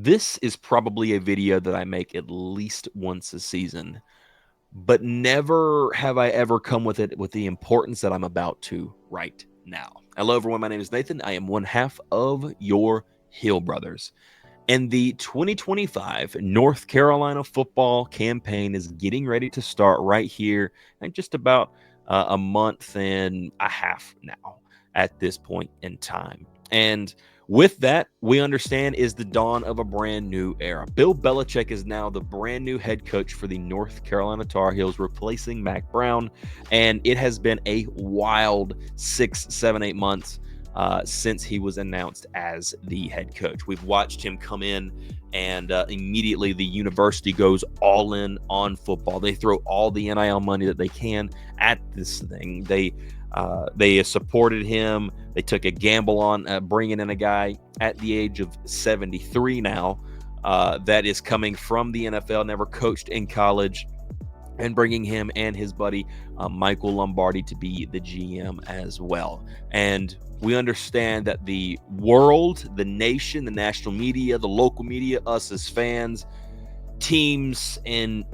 This is probably a video that I make at least once a season, but never have I ever come with it with the importance that I'm about to right now. Hello, everyone. My name is Nathan. I am one half of your Hill Brothers. And the 2025 North Carolina football campaign is getting ready to start right here in just about a month and a half now at this point in time. And with that, we understand is the dawn of a brand new era. Bill Belichick is now the brand new head coach for the North Carolina Tar Heels, replacing Mac Brown. And it has been a wild 6, 7, 8 months since he was announced as the head coach. We've watched him come in, and immediately the university goes all in on football. They throw all the NIL money that they can at this thing. They supported him. They took a gamble on bringing in a guy at the age of 73 now that is coming from the NFL, never coached in college, and bringing him and his buddy Michael Lombardi to be the GM as well. And we understand that the world, the nation, the national media, the local media, us as fans, teams and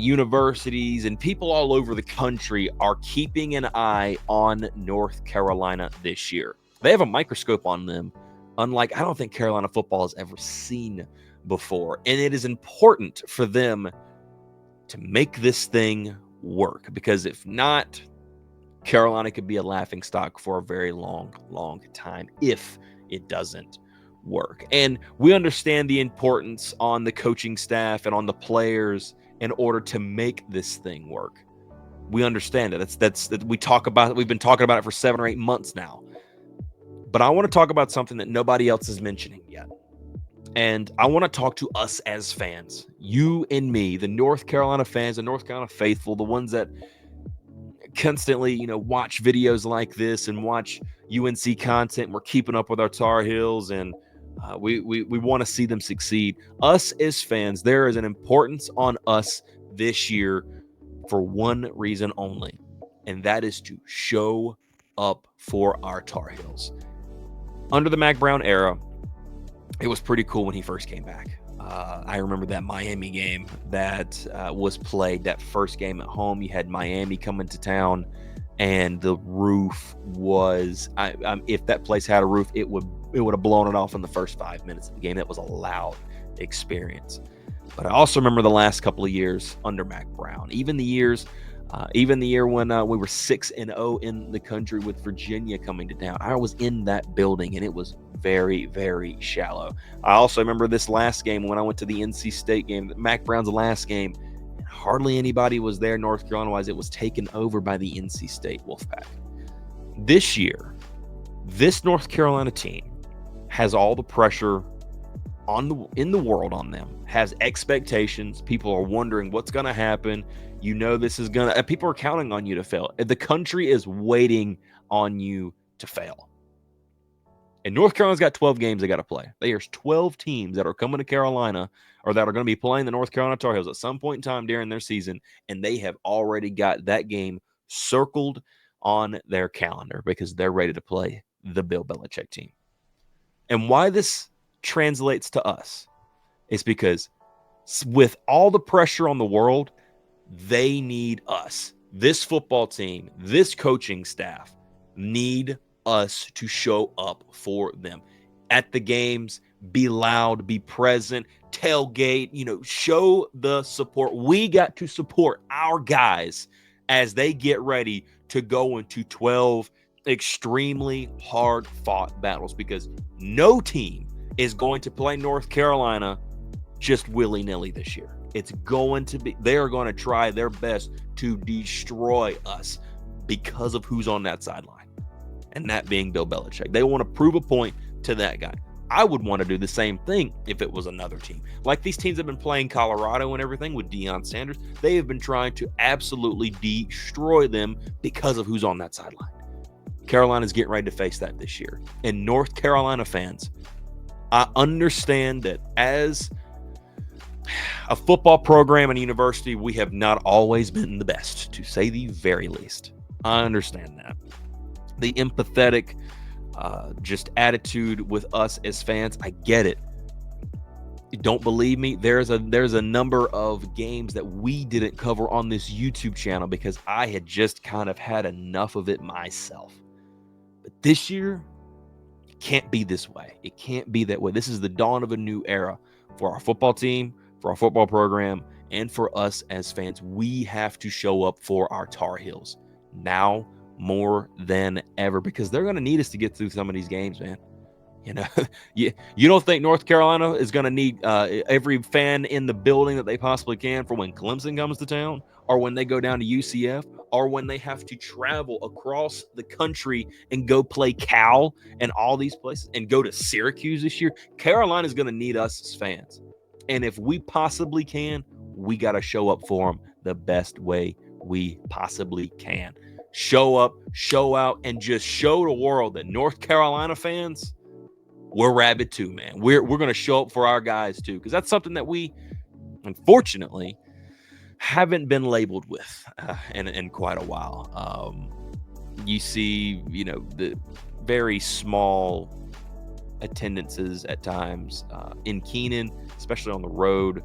universities and people all over the country are keeping an eye on North Carolina this year. They have a microscope on them, unlike I don't think Carolina football has ever seen before. And it is important for them to make this thing work, because if not, Carolina could be a laughingstock for a very long, long time if it doesn't work. And we understand the importance on the coaching staff and on the players in order to make this thing work. We understand it. That's we talk about it. We've been talking about it for 7 or 8 months now. But I want to talk about something that nobody else is mentioning yet. And I want to talk to us as fans, you and me, the North Carolina fans, the North Carolina faithful, the ones that constantly, watch videos like this and watch UNC content. And we're keeping up with our Tar Heels, and we want to see them succeed. Us as fans, there is an importance on us this year for one reason only, and that is to show up for our Tar Heels. Under the Mac Brown era, it was pretty cool when he first came back. I remember that Miami game that was played, that first game at home. You had Miami coming to town, and the roof was, if that place had a roof, it would have blown it off in the first 5 minutes of the game. That was a loud experience. But I also remember the last couple of years under Mac Brown, even the year when we were 6-0 in the country with Virginia coming to town. I was in that building, and it was very, very shallow. I also remember this last game when I went to the NC State game, Mac Brown's last game. Hardly anybody was there North Carolina-wise. It was taken over by the NC State Wolfpack. This year, this North Carolina team has all the pressure in the world on them, has expectations. People are wondering what's going to happen. This is going to, people are counting on you to fail. The country is waiting on you to fail. And North Carolina's got 12 games they got to play. There's 12 teams that are coming to Carolina, or that are going to be playing the North Carolina Tar Heels at some point in time during their season, and they have already got that game circled on their calendar because they're ready to play the Bill Belichick team. And why this translates to us is because with all the pressure on the world, they need us. This football team, this coaching staff need us to show up for them at the games, be loud, be present, tailgate, show the support. We got to support our guys as they get ready to go into 12 extremely hard-fought battles, because no team is going to play North Carolina just willy-nilly this year. It's going to be, they are going to try their best to destroy us because of who's on that sideline, and that being Bill Belichick. They want to prove a point to that guy. I would want to do the same thing if it was another team. Like these teams have been playing Colorado and everything with Deion Sanders. They have been trying to absolutely destroy them because of who's on that sideline. Carolina's getting ready to face that this year. And North Carolina fans, I understand that as a football program and a university, we have not always been the best, to say the very least. I understand that. The empathetic just attitude with us as fans, I get it. don't believe me, there's a number of games that we didn't cover on this YouTube channel because I had just kind of had enough of it myself. But this year, it can't be this way. It can't be that way. This is the dawn of a new era for our football team, for our football program, and for us as fans. We have to show up for our Tar Heels now more than ever because they're going to need us to get through some of these games, man. You know, you don't think North Carolina is going to need every fan in the building that they possibly can for when Clemson comes to town, or when they go down to UCF, or when they have to travel across the country and go play Cal and all these places and go to Syracuse this year? Carolina is going to need us as fans. And if we possibly can, we got to show up for them the best way we possibly can. Show up, show out, and just show the world that North Carolina fans, we're rabid too, man. We're going to show up for our guys too, because that's something that we, unfortunately, haven't been labeled with in quite a while. You see, the very small attendances at times in Keenan, especially on the road.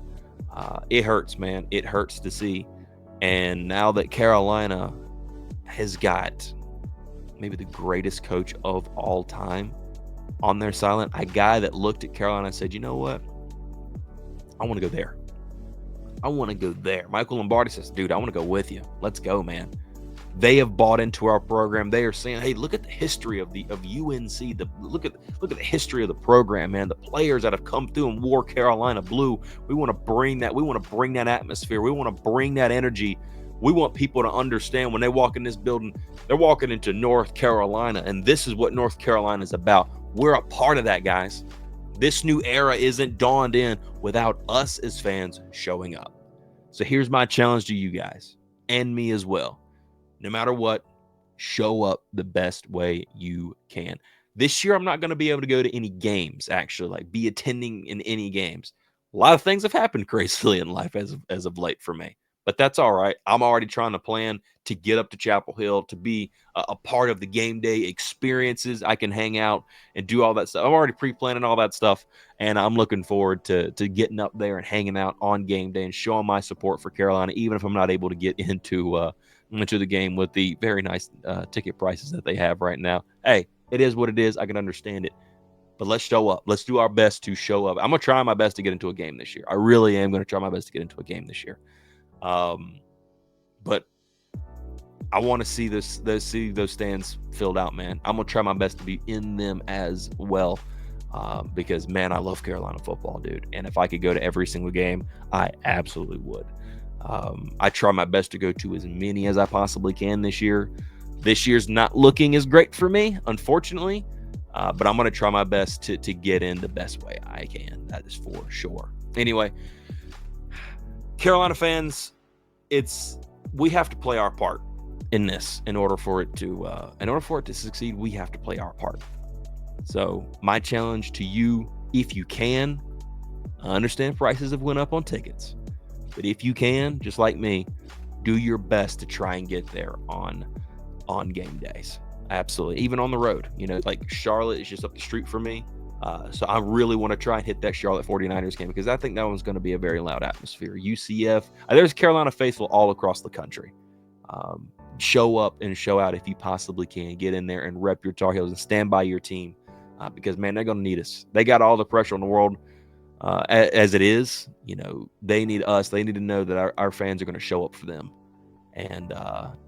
It hurts, man. It hurts to see. And now that Carolina has got maybe the greatest coach of all time on their sideline, a guy that looked at Carolina and said, you know what? I want to go there. I want to go there. Michael Lombardi says, dude, I want to go with you. Let's go, man. They have bought into our program. They are saying, hey, look at the history of UNC. Look at the history of the program, man. The players that have come through and wore Carolina blue. We want to bring that. We want to bring that atmosphere. We want to bring that energy. We want people to understand when they walk in this building, they're walking into North Carolina, and this is what North Carolina is about. We're a part of that, guys. This new era isn't dawned in without us as fans showing up. So here's my challenge to you guys and me as well. No matter what, show up the best way you can. This year, I'm not going to be able to go to any games, actually, like be attending in any games. A lot of things have happened crazily in life as of late for me. But that's all right. I'm already trying to plan to get up to Chapel Hill, to be a part of the game day experiences. I can hang out and do all that stuff. I'm already pre-planning all that stuff, and I'm looking forward to getting up there and hanging out on game day and showing my support for Carolina, even if I'm not able to get into the game with the very nice ticket prices that they have right now. Hey, it is what it is. I can understand it. But let's show up. Let's do our best to show up. I'm going to try my best to get into a game this year. I really am going to try my best to get into a game this year. But I want to see those stands filled out, man. I'm gonna try my best to be in them as well, because man, I love Carolina football, dude. And if I could go to every single game, I absolutely would. I try my best to go to as many as I possibly can this year. This year's not looking as great for me, unfortunately, but I'm gonna try my best to get in the best way I can. That is for sure. Anyway, Carolina fans, we have to play our part in this in order for it to succeed. We have to play our part. So my challenge to you, if you can, I understand prices have went up on tickets, but if you can, just like me, do your best to try and get there on game days. Absolutely. Even on the road, like Charlotte is just up the street for me. So I really want to try and hit that Charlotte 49ers game, because I think that one's going to be a very loud atmosphere. UCF, there's Carolina faithful all across the country. Show up and show out if you possibly can. Get in there and rep your Tar Heels and stand by your team, because, man, they're going to need us. They got all the pressure in the world as it is. They need us. They need to know that our fans are going to show up for them. And,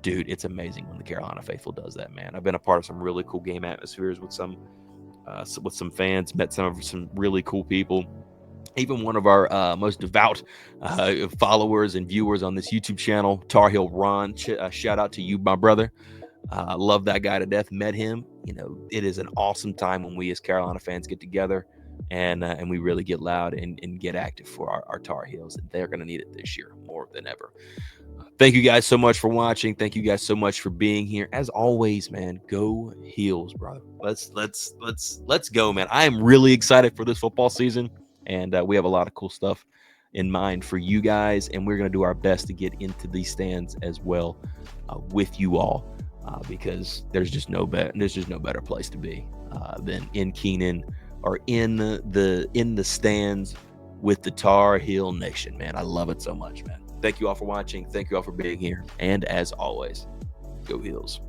dude, it's amazing when the Carolina faithful does that, man. I've been a part of some really cool game atmospheres with some fans, met some really cool people. Even one of our most devout followers and viewers on this YouTube channel, Tar Heel Ron, shout out to you, my brother. Love that guy to death. Met him. It is an awesome time when we as Carolina fans get together and we really get loud and get active for our Tar Heels. And they're going to need it this year more than ever. Thank you guys so much for watching. Thank you guys so much for being here. As always, man, go Heels, brother. Let's go, man. I am really excited for this football season, and we have a lot of cool stuff in mind for you guys, and we're going to do our best to get into these stands as well with you all, because there's just no better place to be than in Keenan or in the stands with the Tar Heel Nation, man. I love it so much, man. Thank you all for watching. Thank you all for being here. And as always, go Heels.